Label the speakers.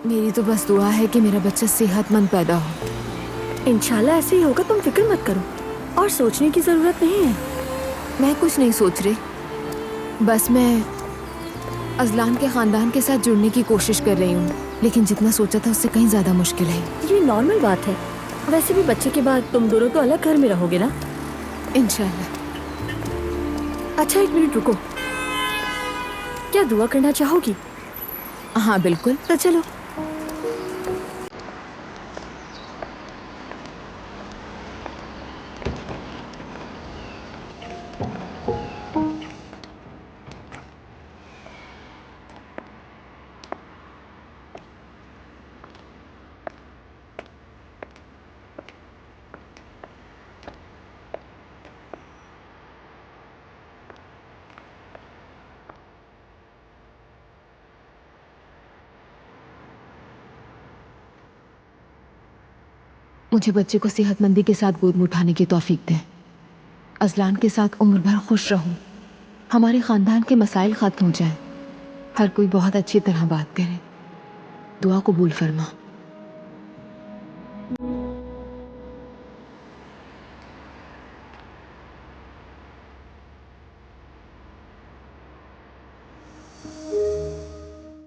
Speaker 1: मेरी तो बस दुआ है कि मेरा बच्चा सेहतमंद पैदा हो।
Speaker 2: इंशाल्लाह ऐसे ही होगा, तुम फिक्र मत करो और सोचने की जरूरत नहीं है।
Speaker 1: मैं कुछ नहीं सोच रही, बस मैं अजलान के खानदान के साथ जुड़ने की कोशिश कर रही हूँ, लेकिन जितना सोचा था उससे कहीं ज्यादा मुश्किल है।
Speaker 2: ये नॉर्मल बात है। वैसे भी बच्चे के बाद तुम दोनों तो अलग घर में रहोगे ना।
Speaker 1: इंशाल्लाह।
Speaker 2: अच्छा 1 मिनट रुको, क्या दुआ करना चाहोगी?
Speaker 1: हाँ बिल्कुल,
Speaker 2: तो चलो।
Speaker 1: मुझे बच्चे को सेहतमंदी के साथ गोद में उठाने की तौफीक दें। अजलान के साथ उम्र भर खुश रहूं, हमारे खानदान के मसाइल खत्म हो जाएं, हर कोई बहुत अच्छी तरह बात करे। दुआ कबूल फरमा।